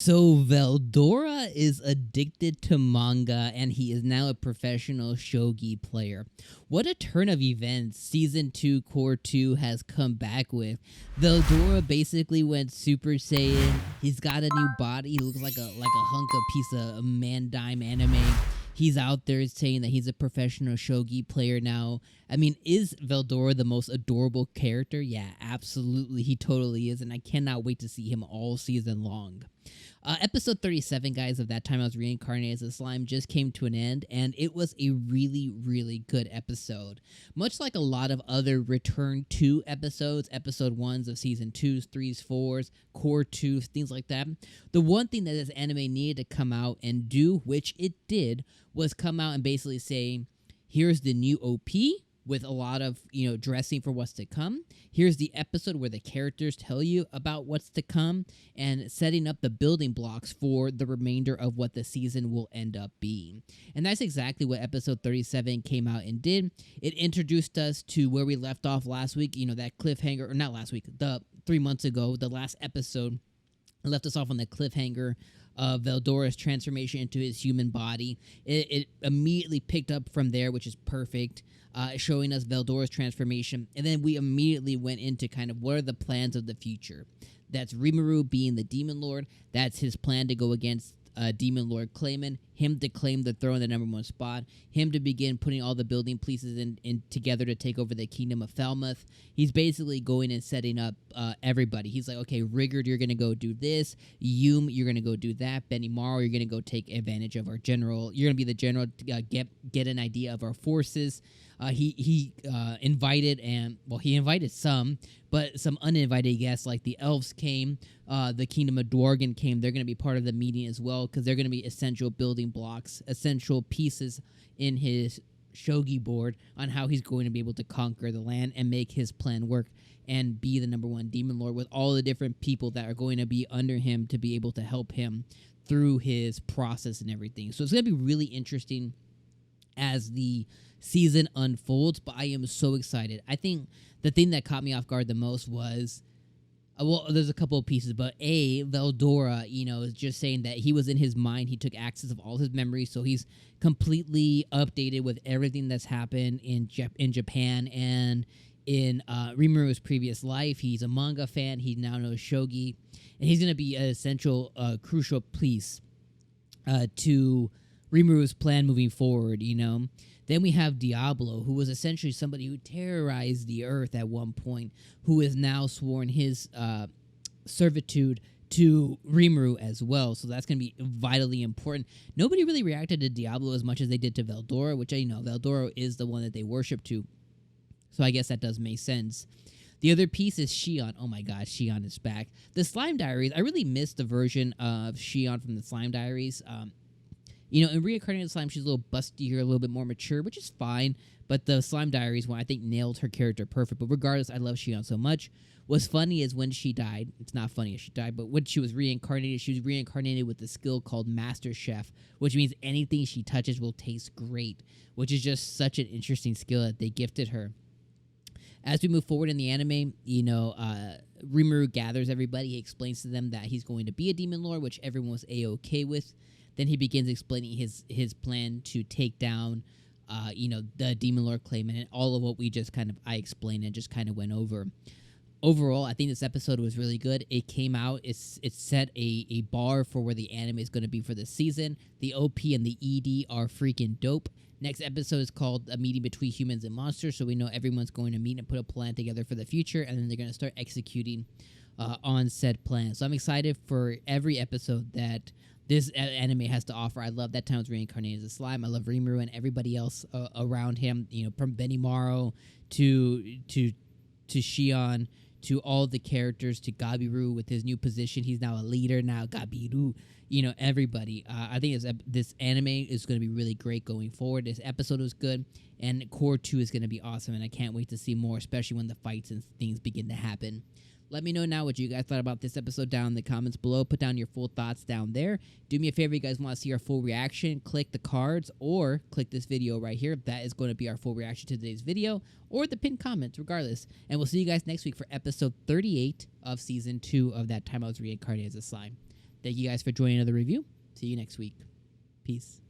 So Veldora is addicted to manga and he is now a professional shogi player. What a turn of events Season 2 Core 2 has come back with. Veldora basically went Super Saiyan. He's got a new body. He looks like a hunk of piece of man dime anime. He's out there saying that he's a professional shogi player now. I mean, is Veldora the most adorable character? Yeah, absolutely. He totally is, and I cannot wait to see him all season long. Episode 37, guys, of That Time I Was Reincarnated as a Slime just came to an end, and it was a really, really good episode. Much like a lot of other Return to episodes, episode 1s of Season 2s, 3s, 4s, Core 2s, things like that, the one thing that this anime needed to come out and do, which it did, was come out and basically say, here's the new OP, with a lot of, dressing for what's to come. Here's the episode where the characters tell you about what's to come and setting up the building blocks for the remainder of what the season will end up being. And that's exactly what episode 37 came out and did. It introduced us to where we left off last week, that cliffhanger, or not last week, 3 months ago, the last episode left us off on the cliffhanger of Veldora's transformation into his human body. It immediately picked up from there, which is perfect, showing us Veldora's transformation. And then we immediately went into kind of what are the plans of the future. That's Rimuru being the Demon Lord. That's his plan to go against Demon Lord 𝐒𝐻𝐽, him to claim the throne, the #1 spot, him to begin putting all the building pieces in together to take over the kingdom of Falmouth. He's basically going and setting up everybody. He's like, okay, Rigurd, you're going to go do this. 𝐜𝐴, you're going to go do that. Benimaru, you're going to go take advantage of our general. You're going to be the general to get an idea of our forces. He invited he invited some, but some uninvited guests like the elves came, the kingdom of Dwargen came. They're going to be part of the meeting as well because they're going to be essential building blocks, essential pieces in his shogi board on how he's going to be able to conquer the land and make his plan work and be the #1 demon lord with all the different people that are going to be under him to be able to help him through his process and everything. So it's going to be really interesting as the season unfolds, but I am so excited. I think the thing that caught me off guard the most was, there's a couple of pieces, but Veldora, is just saying that he was in his mind. He took access of all his memories, so he's completely updated with everything that's happened in Japan and in Rimuru's previous life. He's a manga fan. He now knows shogi, and he's going to be an essential, crucial piece to Rimuru's plan moving forward, Then we have Diablo, who was essentially somebody who terrorized the earth at one point, who has now sworn his servitude to Rimuru as well. So that's going to be vitally important. Nobody really reacted to Diablo as much as they did to Veldora, which Veldora is the one that they worship to. So I guess that does make sense. The other piece is Xion. Oh my god, Xion is back. The Slime Diaries, I really missed the version of Xion from the Slime Diaries. In Reincarnated Slime, she's a little bustier, a little bit more mature, which is fine. But the Slime Diaries one, I think, nailed her character perfect. But regardless, I love Xion so much. What's funny is when she died, it's not funny as she died, but when she was reincarnated with a skill called Master Chef, which means anything she touches will taste great, which is just such an interesting skill that they gifted her. As we move forward in the anime, Rimuru gathers everybody. He explains to them that he's going to be a Demon Lord, which everyone was A-okay with. Then he begins explaining his plan to take down, the Demon Lord 𝐒𝐻𝐽 and all of what I explained and just kind of went over. Overall, I think this episode was really good. It came out, it set a bar for where the anime is going to be for this season. The OP and the ED are freaking dope. Next episode is called A Meeting Between Humans and Monsters, so we know everyone's going to meet and put a plan together for the future, and then they're going to start executing on said plan. So I'm excited for every episode that this anime has to offer. I love That Time I Was Reincarnated as a Slime. I love Rimuru and everybody else around him. From Benimaru to Xion to all the characters to Gabiru with his new position. He's now a leader. Now Gabiru. Everybody. I think this anime is going to be really great going forward. This episode was good, and Core 2 is going to be awesome, and I can't wait to see more, especially when the fights and things begin to happen. Let me know now what you guys thought about this episode down in the comments below. Put down your full thoughts down there. Do me a favor, you guys want to see our full reaction, click the cards or click this video right here. That is going to be our full reaction to today's video, or the pinned comments, regardless. And we'll see you guys next week for episode 38 of season 2 of That Time I Was Reincarnated as a Slime. Thank you guys for joining another review. See you next week. Peace.